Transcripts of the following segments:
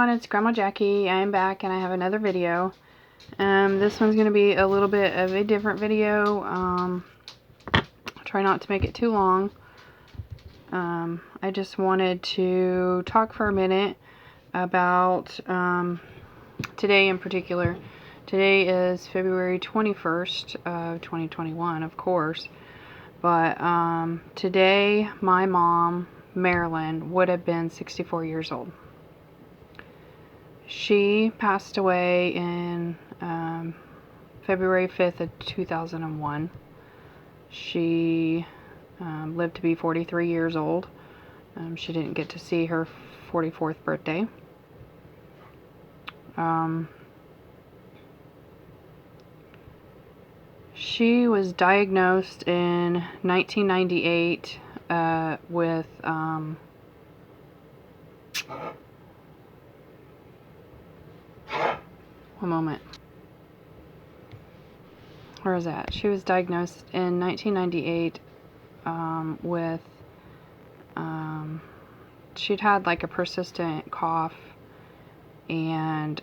everyone, it's Grandma Jackie. I am back and I have another video. This one's going to be a little bit of a different video. I'll try not to make it too long. I just wanted to talk for a minute about today in particular. Today is February 21st of 2021, of course. But today my mom, Marilyn, would have been 64 years old. She passed away in February 5th of 2001. She lived to be 43 years old. She didn't get to see her 44th birthday. She was diagnosed in 1998 with one moment. Where is that? She was diagnosed in 1998 with she'd had like a persistent cough, and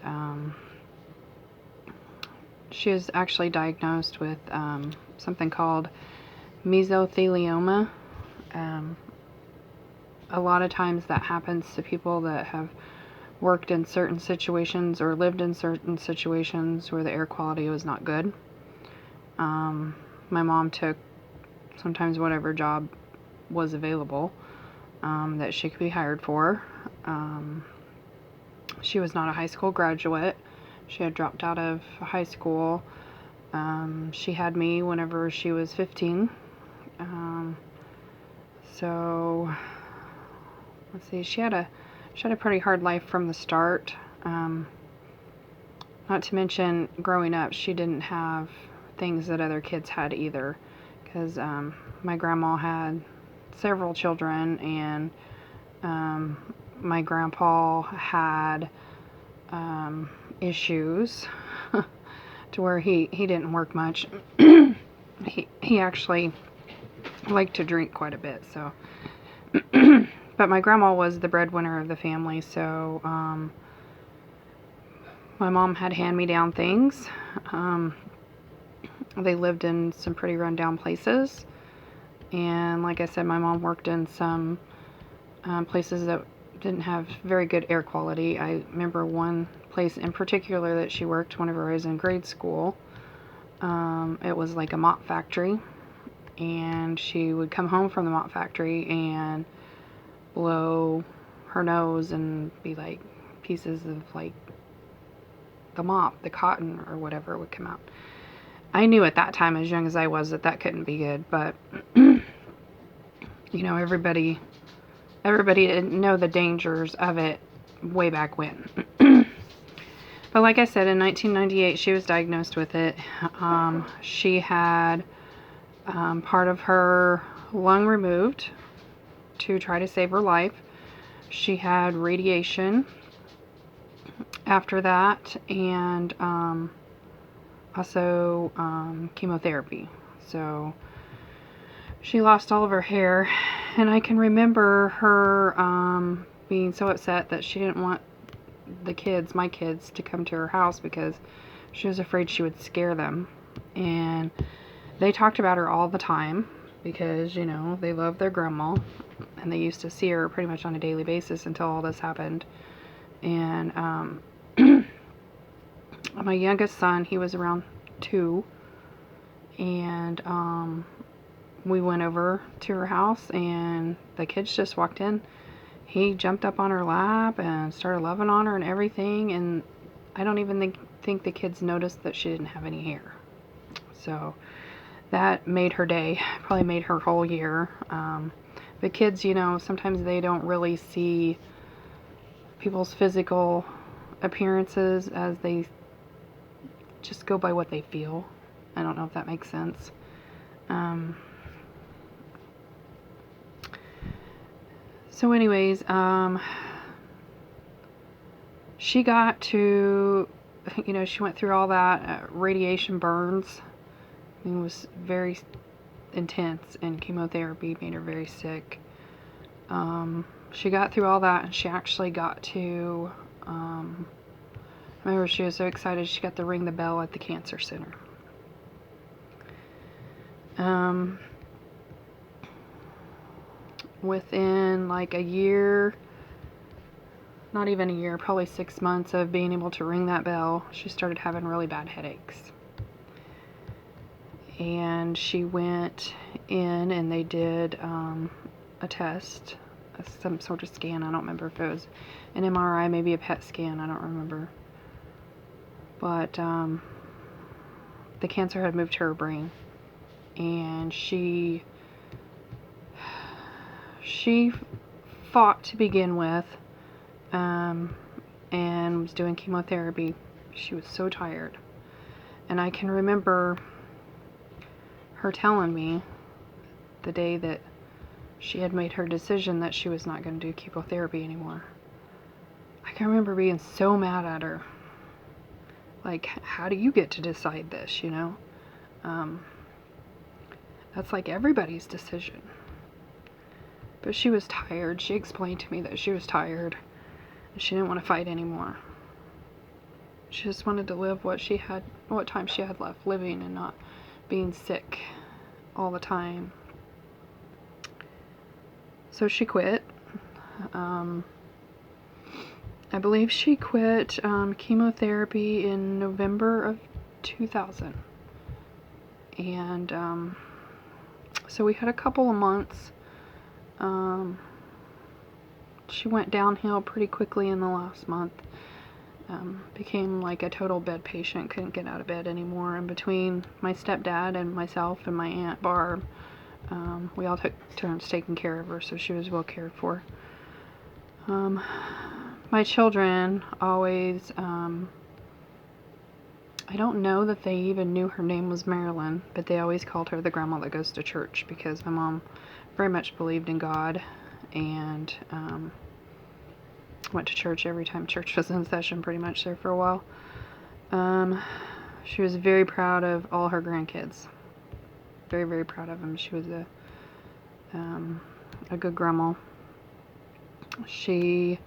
she was actually diagnosed with something called mesothelioma. A lot of times that happens to people that have worked in certain situations or lived in certain situations where the air quality was not good. My mom took sometimes whatever job was available that she could be hired for. She was not a high school graduate. She had dropped out of high school. She had me whenever she was 15. So let's see, she had a pretty hard life from the start. Not to mention, growing up, she didn't have things that other kids had either, because my grandma had several children, and my grandpa had issues to where he didn't work much. he actually liked to drink quite a bit, so but my grandma was the breadwinner of the family, so my mom had hand-me-down things. They lived in some pretty run-down places, and like I said, my mom worked in some places that didn't have very good air quality. I remember one place in particular that she worked whenever I was in grade school. It was like a mop factory, and she would come home from the mop factory and blow her nose and be like pieces of like the mop, the cotton or whatever would come out. I knew at that time, as young as I was, that couldn't be good, but you know, everybody didn't know the dangers of it way back when. But like I said, in 1998 she was diagnosed with it. She had part of her lung removed to try to save her life. She had radiation after that, and also chemotherapy. So she lost all of her hair, and I can remember her being so upset that she didn't want my kids, to come to her house because she was afraid she would scare them. And they talked about her all the time because, you know, they love their grandma, and they used to see her pretty much on a daily basis until all this happened. And my youngest son, he was around 2, and we went over to her house, and the kids just walked in. He jumped up on her lap and started loving on her and everything, and I don't even think the kids noticed that she didn't have any hair. So that made her day, probably made her whole year. The kids, you know, sometimes they don't really see people's physical appearances, as they just go by what they feel. I don't know if that makes sense. So anyways, she got to, you know, she went through all that radiation burns. It was very intense, and chemotherapy made her very sick. She got through all that, and she actually got to I remember she was so excited she got to ring the bell at the cancer center. Within like a year, not even a year, probably 6 months of being able to ring that bell, she started having really bad headaches. And she went in and they did a test, some sort of scan. I don't remember if it was an MRI, maybe a PET scan, I don't remember. But the cancer had moved to her brain, and she fought to begin with, and was doing chemotherapy. She was so tired, and I can remember her telling me the day that she had made her decision that she was not going to do chemotherapy anymore. I can remember being so mad at her. Like, how do you get to decide this, you know? That's like everybody's decision. But she was tired. She explained to me that she was tired and she didn't want to fight anymore. She just wanted to live what time she had left living, and not being sick all the time. So she quit. I believe she quit chemotherapy in November of 2000. And so we had a couple of months. She went downhill pretty quickly in the last month. Became like a total bed patient, couldn't get out of bed anymore. And between my stepdad and myself and my Aunt Barb, we all took turns taking care of her, so she was well cared for. My children always, I don't know that they even knew her name was Marilyn, but they always called her the grandma that goes to church, because my mom very much believed in God, and went to church every time church was in session, pretty much there for a while. She was very proud of all her grandkids. Very, very proud of them. She was a good grandma. She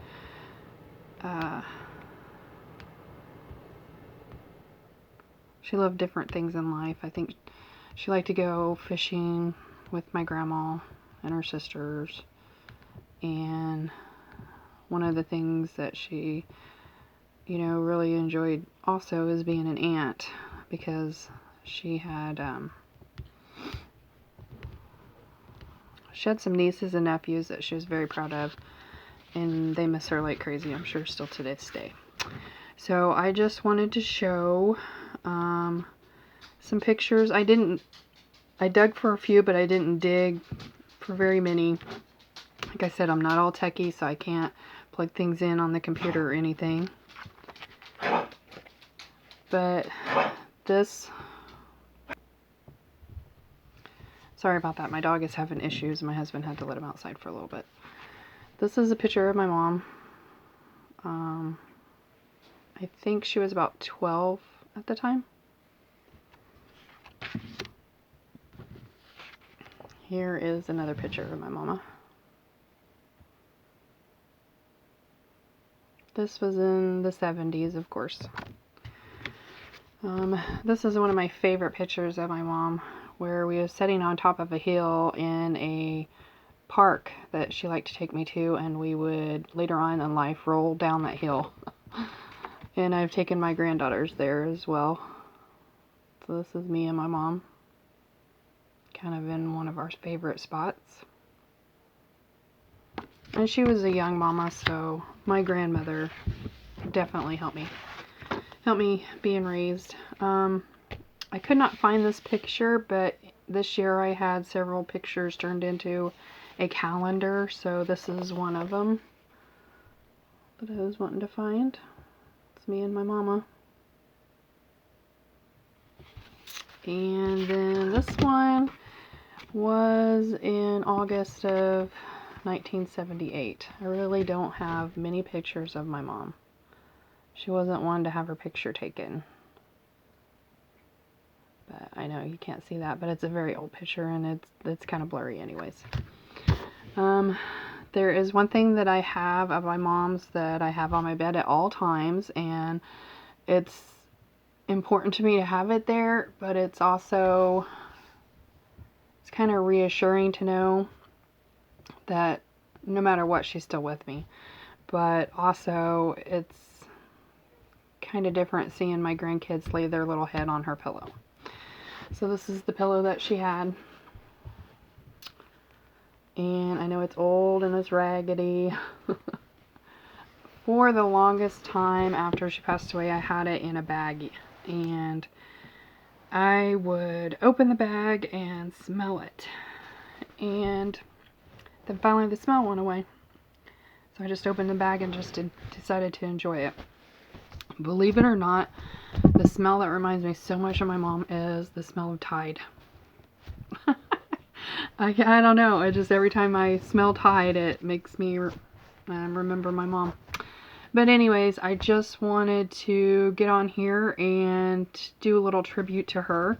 loved different things in life. I think she liked to go fishing with my grandma and her sisters. And one of the things that she, really enjoyed also is being an aunt, because she had some nieces and nephews that she was very proud of, and they miss her like crazy, I'm sure, still to this day. So I just wanted to show some pictures. I dug for a few, but I didn't dig for very many. Like I said, I'm not all techie, so I can't plug things in on the computer or anything. But this... Sorry about that. My dog is having issues. My husband had to let him outside for a little bit. This is a picture of my mom. I think she was about 12 at the time. Here is another picture of my mama. This was in the 70s, of course. This is one of my favorite pictures of my mom, where we were sitting on top of a hill in a park that she liked to take me to, and we would later on in life roll down that hill. And I've taken my granddaughters there as well. So this is me and my mom, kind of in one of our favorite spots. And she was a young mama, so my grandmother definitely helped me being raised. I could not find this picture, but this year I had several pictures turned into a calendar, so this is one of them that I was wanting to find. It's me and my mama. And then this one was in August of 1978. I really don't have many pictures of my mom. She wasn't one to have her picture taken. But I know you can't see that, but it's a very old picture, and it's kind of blurry anyways. There is one thing that I have of my mom's that I have on my bed at all times, and it's important to me to have it there, but it's also, it's kind of reassuring to know that no matter what, she's still with me. But also, it's kind of different seeing my grandkids lay their little head on her pillow. So this is the pillow that she had. And I know it's old and it's raggedy. For the longest time after she passed away, I had it in a bag. And I would open the bag and smell it. And then finally the smell went away. So I just opened the bag and just decided to enjoy it. Believe it or not, the smell that reminds me so much of my mom is the smell of Tide. I don't know. It just, every time I smell Tide, it makes me remember my mom. But anyways, I just wanted to get on here and do a little tribute to her.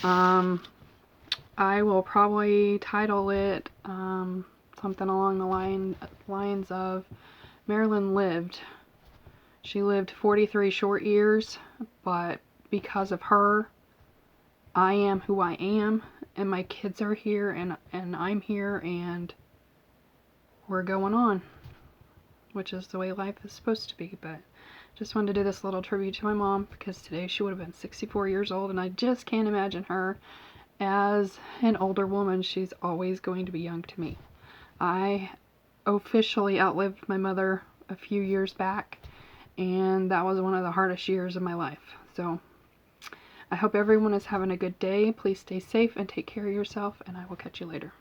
I will probably title it something along the lines of Marilyn lived. She lived 43 short years, but because of her, I am who I am, and my kids are here, and I'm here, and we're going on, which is the way life is supposed to be. But just wanted to do this little tribute to my mom, because today she would have been 64 years old, and I just can't imagine her as an older woman. She's always going to be young to me. I officially outlived my mother a few years back, and that was one of the hardest years of my life. So I hope everyone is having a good day. Please stay safe and take care of yourself, and I will catch you later.